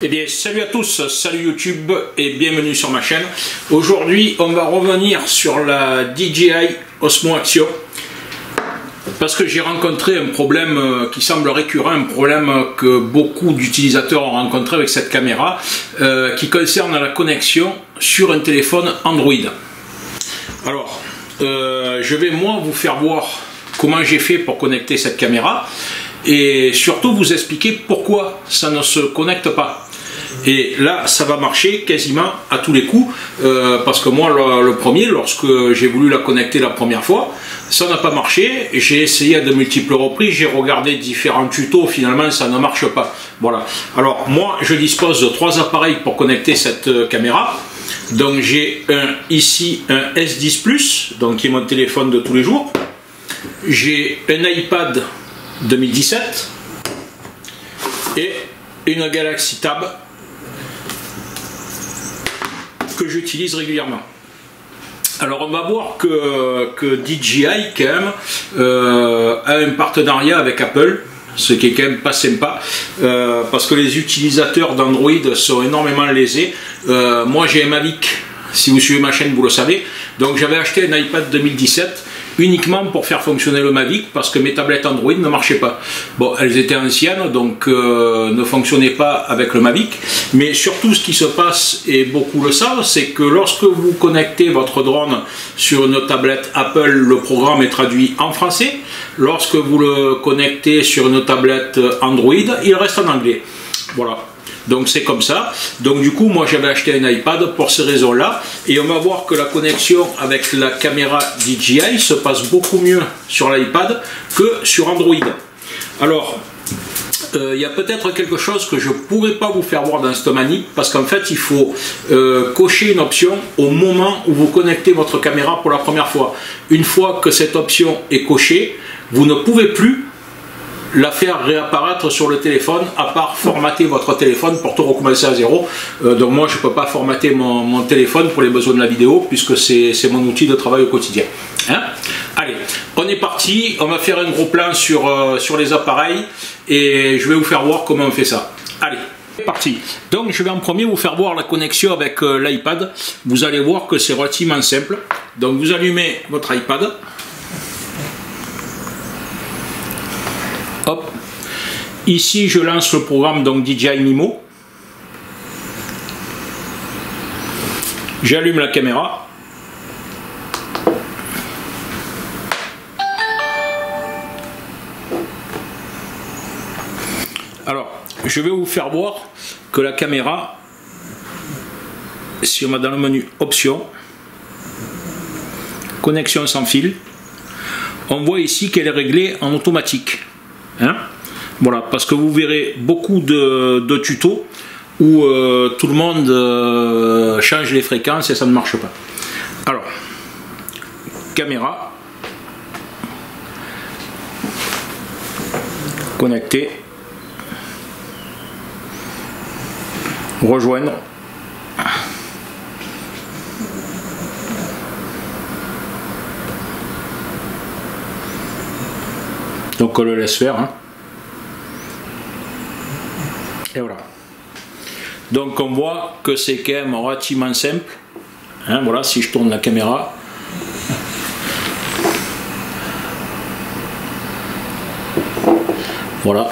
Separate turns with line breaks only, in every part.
Eh bien, salut à tous, salut YouTube et bienvenue sur ma chaîne. Aujourd'hui, on va revenir sur la DJI Osmo Action parce que j'ai rencontré un problème qui semble récurrent, un problème que beaucoup d'utilisateurs ont rencontré avec cette caméra qui concerne la connexion sur un téléphone Android. Alors, je vais moi vous faire voir comment j'ai fait pour connecter cette caméra et surtout vous expliquer pourquoi ça ne se connecte pas. Et là, ça va marcher quasiment à tous les coups, parce que moi, le premier, lorsque j'ai voulu la connecter la première fois, ça n'a pas marché. J'ai essayé à de multiples reprises, j'ai regardé différents tutos, finalement, ça ne marche pas. Voilà. Alors, moi, je dispose de 3 appareils pour connecter cette caméra. Donc, j'ai ici un S10 Plus, donc qui est mon téléphone de tous les jours. J'ai un iPad 2017 et une Galaxy Tab que j'utilise régulièrement. Alors on va voir que DJI quand même a un partenariat avec Apple, ce qui est quand même pas sympa, parce que les utilisateurs d'Android sont énormément lésés. Moi j'ai un Mavic, si vous suivez ma chaîne vous le savez, donc j'avais acheté un iPad 2017 uniquement pour faire fonctionner le Mavic parce que mes tablettes Android ne marchaient pas. Bon, elles étaient anciennes, donc ne fonctionnaient pas avec le Mavic, mais surtout ce qui se passe, et beaucoup le savent, c'est que lorsque vous connectez votre drone sur une tablette Apple, le programme est traduit en français. Lorsque vous le connectez sur une tablette Android, il reste en anglais. Voilà. Donc c'est comme ça. Donc du coup, moi j'avais acheté un iPad pour ces raisons-là. Et on va voir que la connexion avec la caméra DJI se passe beaucoup mieux sur l'iPad que sur Android. Alors, il y a peut-être quelque chose que je ne pourrais pas vous faire voir dans cette manip, parce qu'en fait, il faut cocher une option au moment où vous connectez votre caméra pour la première fois. Une fois que cette option est cochée, vous ne pouvez plus la faire réapparaître sur le téléphone, à part formater votre téléphone pour tout recommencer à zéro. Donc moi je ne peux pas formater mon téléphone pour les besoins de la vidéo, puisque c'est mon outil de travail au quotidien. Hein? Allez, on est parti, on va faire un gros plan sur les appareils et je vais vous faire voir comment on fait ça. Allez, c'est parti. Donc je vais en premier vous faire voir la connexion avec l'iPad. Vous allez voir que c'est relativement simple. Donc vous allumez votre iPad. Hop. Ici je lance le programme donc DJI Mimo. J'allume la caméra. Alors je vais vous faire voir que la caméra, si on va dans le menu options, connexion sans fil, on voit ici qu'elle est réglée en automatique. Hein? Voilà, parce que vous verrez beaucoup de tutos où tout le monde change les fréquences et ça ne marche pas. Alors, caméra, connecter, rejoindre, donc on le laisse faire, hein. Et voilà. Donc on voit que c'est quand même relativement simple, hein. Voilà, si je tourne la caméra, voilà,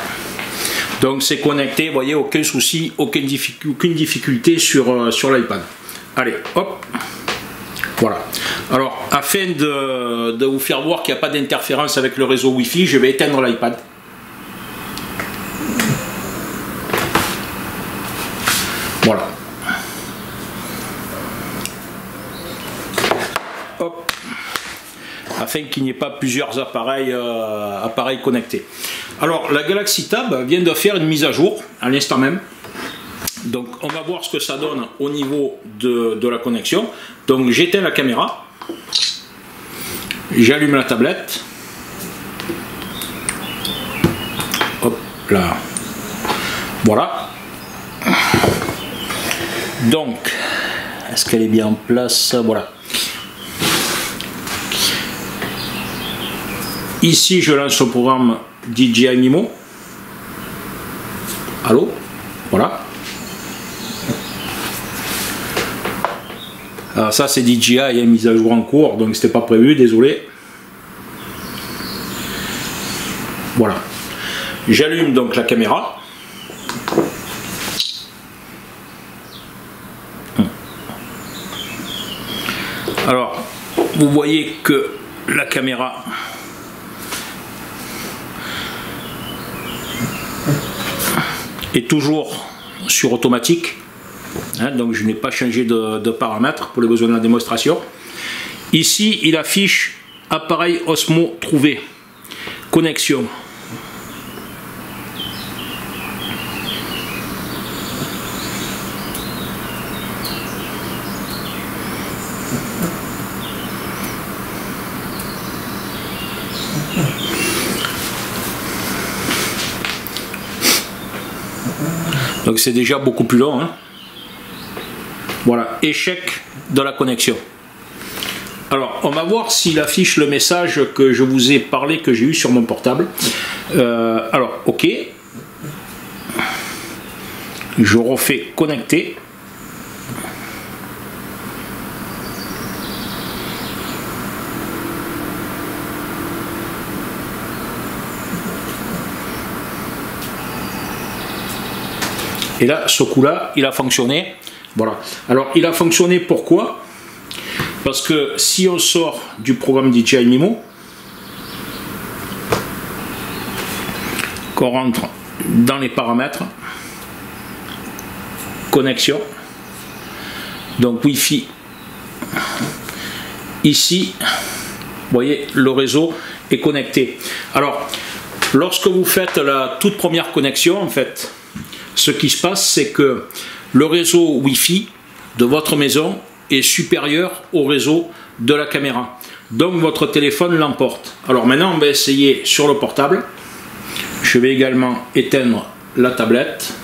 donc c'est connecté, vous voyez, aucun souci, aucune difficulté sur l'iPad. Allez, hop, voilà. Alors, afin de vous faire voir qu'il n'y a pas d'interférence avec le réseau Wi-Fi, je vais éteindre l'iPad. Voilà. Hop. Afin qu'il n'y ait pas plusieurs appareils connectés. Alors, la Galaxy Tab vient de faire une mise à jour à l'instant même. Donc, on va voir ce que ça donne au niveau de la connexion. Donc, j'éteins la caméra. J'allume la tablette. Hop là. Voilà. Donc, est-ce qu'elle est bien en place? Voilà. Ici, je lance le programme DJI Mimo. Allô? Voilà. Alors ça c'est DJI, hein, mise à jour en cours, donc c'était pas prévu, désolé. Voilà. J'allume donc la caméra. Alors, vous voyez que la caméra est toujours sur automatique, hein, donc je n'ai pas changé de paramètres pour les besoins de la démonstration. Ici, il affiche appareil Osmo trouvé, connexion. Donc c'est déjà beaucoup plus long, hein. Voilà, échec de la connexion. Alors on va voir s'il affiche le message que je vous ai parlé, que j'ai eu sur mon portable. Alors ok, je refais connecter. Et là, ce coup-là, il a fonctionné. Voilà. Alors, il a fonctionné pourquoi? Parce que si on sort du programme DJI Mimo, qu'on rentre dans les paramètres, connexion, donc Wi-Fi, ici, vous voyez, le réseau est connecté. Alors, lorsque vous faites la toute première connexion, en fait, ce qui se passe, c'est que le réseau Wi-Fi de votre maison est supérieur au réseau de la caméra. Donc votre téléphone l'emporte. Alors maintenant, on va essayer sur le portable. Je vais également éteindre la tablette.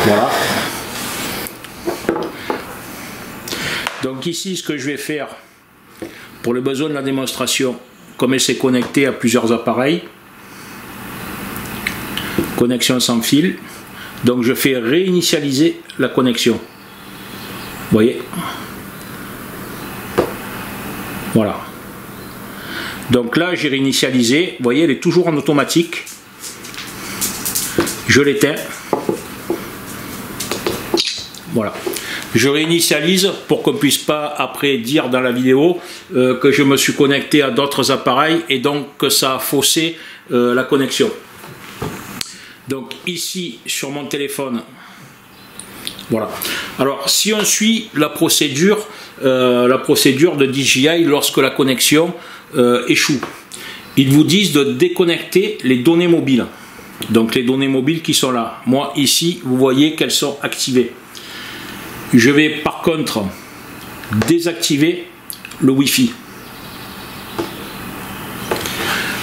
Voilà. Donc ici, ce que je vais faire pour les besoins de la démonstration, comme elle s'est connectée à plusieurs appareils, connexion sans fil, donc je fais réinitialiser la connexion. Vous voyez, voilà. Donc là j'ai réinitialisé, vous voyez, elle est toujours en automatique. Je l'éteins. Voilà. Je réinitialise pour qu'on ne puisse pas après dire dans la vidéo que je me suis connecté à d'autres appareils et donc que ça a faussé la connexion. Donc ici sur mon téléphone, voilà. Alors si on suit la procédure de DJI lorsque la connexion échoue, ils vous disent de déconnecter les données mobiles. Donc les données mobiles qui sont là. Moi ici, vous voyez qu'elles sont activées. Je vais par contre désactiver le Wi-Fi.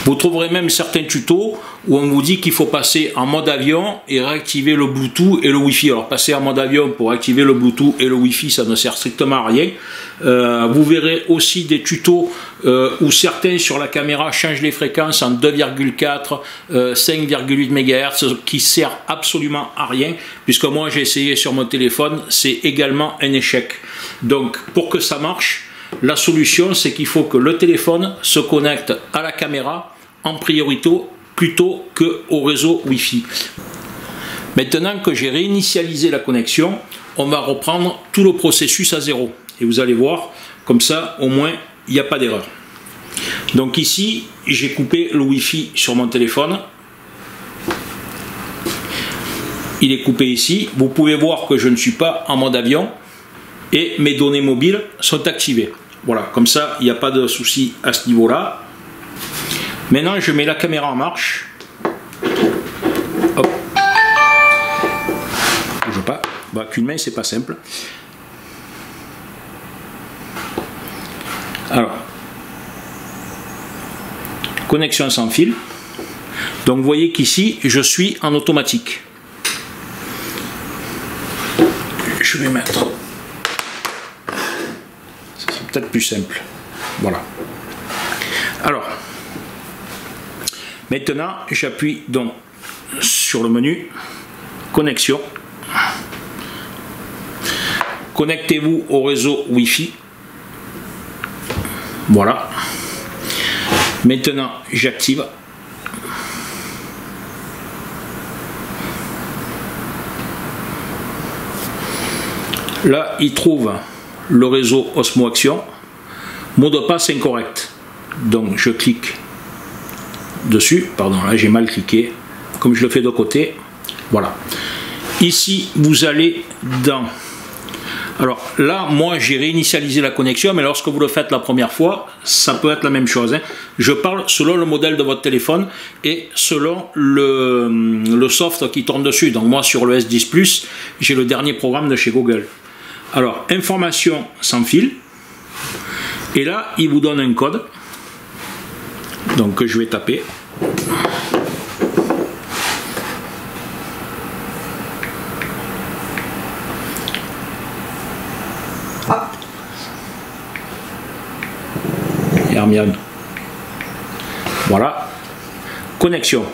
Vous trouverez même certains tutos où on vous dit qu'il faut passer en mode avion et réactiver le Bluetooth et le Wi-Fi. Alors passer en mode avion pour activer le Bluetooth et le Wi-Fi, ça ne sert strictement à rien. Vous verrez aussi des tutos où certains sur la caméra changent les fréquences en 2,4, 5,8 MHz, ce qui sert absolument à rien, puisque moi j'ai essayé sur mon téléphone, c'est également un échec. Donc pour que ça marche, la solution c'est qu'il faut que le téléphone se connecte à la caméra en priorité plutôt qu'au réseau Wi-Fi. Maintenant que j'ai réinitialisé la connexion, on va reprendre tout le processus à zéro. Et vous allez voir, comme ça au moins il n'y a pas d'erreur. Donc ici, j'ai coupé le Wi-Fi sur mon téléphone. Il est coupé ici. Vous pouvez voir que je ne suis pas en mode avion et mes données mobiles sont activées. Voilà, comme ça il n'y a pas de souci à ce niveau-là. Maintenant, je mets la caméra en marche. Hop. Bouge pas. Bah, qu'une main, c'est pas simple. Alors, connexion sans fil. Donc, vous voyez qu'ici, je suis en automatique. Je vais mettre. C'est peut-être plus simple. Voilà. Alors. Maintenant, j'appuie donc sur le menu connexion. Connectez-vous au réseau Wi-Fi. Voilà. Maintenant, j'active. Là, il trouve le réseau Osmo Action. Mot de passe incorrect. Donc, je clique dessus. Pardon, là, j'ai mal cliqué. Comme je le fais de côté. Voilà. Ici, vous allez dans... Alors là, moi, j'ai réinitialisé la connexion, mais lorsque vous le faites la première fois, ça peut être la même chose, hein. Je parle selon le modèle de votre téléphone et selon le soft qui tourne dessus. Donc moi, sur le S10 Plus, j'ai le dernier programme de chez Google. Alors, information sans fil. Et là, il vous donne un code. Donc, que je vais taper. Hermione. Voilà. Connexion.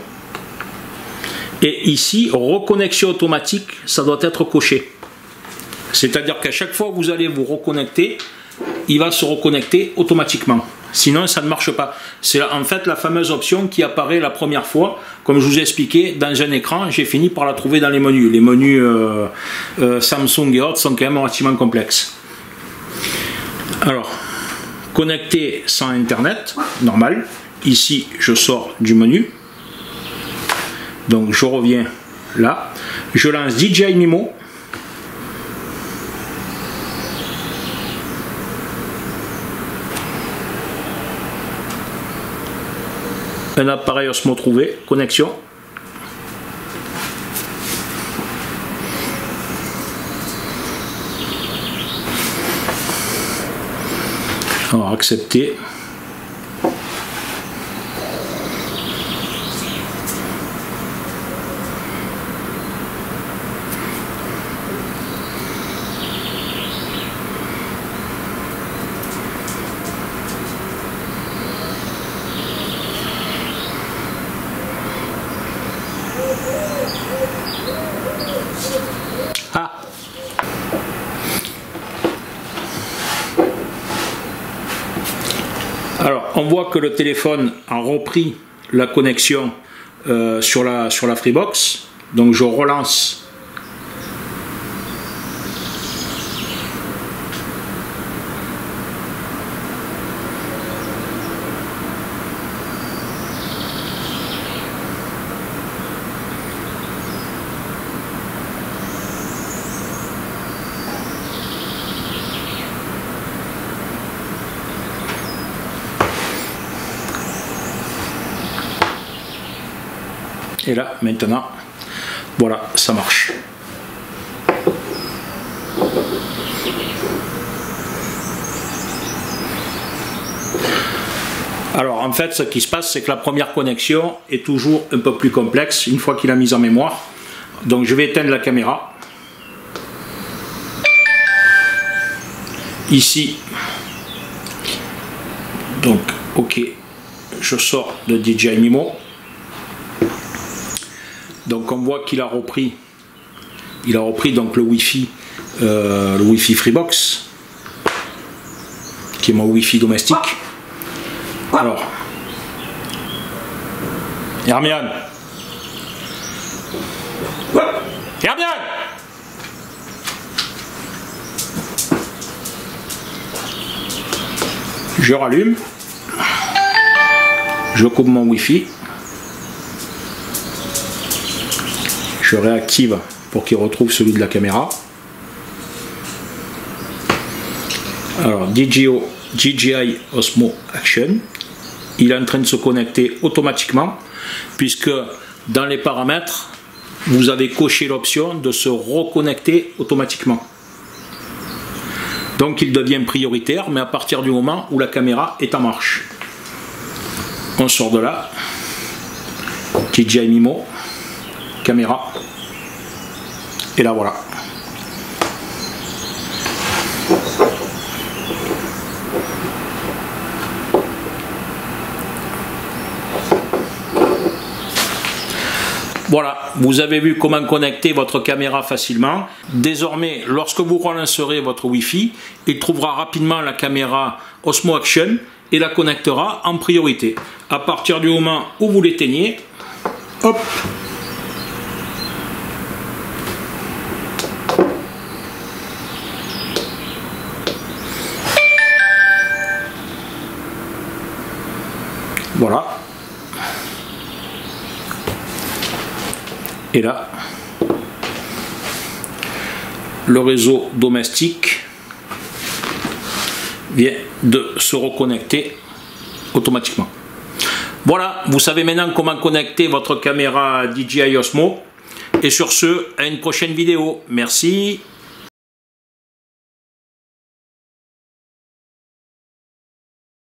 Et ici, reconnexion automatique, ça doit être coché. C'est-à-dire qu'à chaque fois que vous allez vous reconnecter, il va se reconnecter automatiquement. Sinon, ça ne marche pas. C'est en fait la fameuse option qui apparaît la première fois. Comme je vous ai expliqué, dans un écran, j'ai fini par la trouver dans les menus. Les menus Samsung et autres sont quand même relativement complexes. Alors, connecté sans Internet, normal. Ici, je sors du menu. Donc, je reviens là. Je lance DJI Mimo. Un appareil Osmo trouvé, connexion. Alors, accepter. Ah. Alors, on voit que le téléphone a repris la connexion sur la Freebox. Donc, je relance. Et là, maintenant, voilà, ça marche. Alors, en fait, ce qui se passe, c'est que la première connexion est toujours un peu plus complexe, une fois qu'il a mis en mémoire. Donc, je vais éteindre la caméra. Ici. Donc, OK. Je sors de DJI Mimo. Donc on voit qu'il a repris, donc le Wi-Fi Freebox, qui est mon Wi-Fi domestique. Alors, Hermione, Hermione, je rallume, je coupe mon Wi-Fi. Je réactive pour qu'il retrouve celui de la caméra. Alors DJI Osmo Action, il est en train de se connecter automatiquement puisque dans les paramètres vous avez coché l'option de se reconnecter automatiquement. Donc il devient prioritaire, mais à partir du moment où la caméra est en marche. On sort de là. DJI Mimo, caméra. Et là voilà. Voilà, vous avez vu comment connecter votre caméra facilement. Désormais, lorsque vous relancerez votre Wi-Fi, il trouvera rapidement la caméra Osmo Action et la connectera en priorité. À partir du moment où vous l'éteignez, hop, voilà. Et là, le réseau domestique vient de se reconnecter automatiquement. Voilà, vous savez maintenant comment connecter votre caméra DJI Osmo. Et sur ce, à une prochaine vidéo. Merci.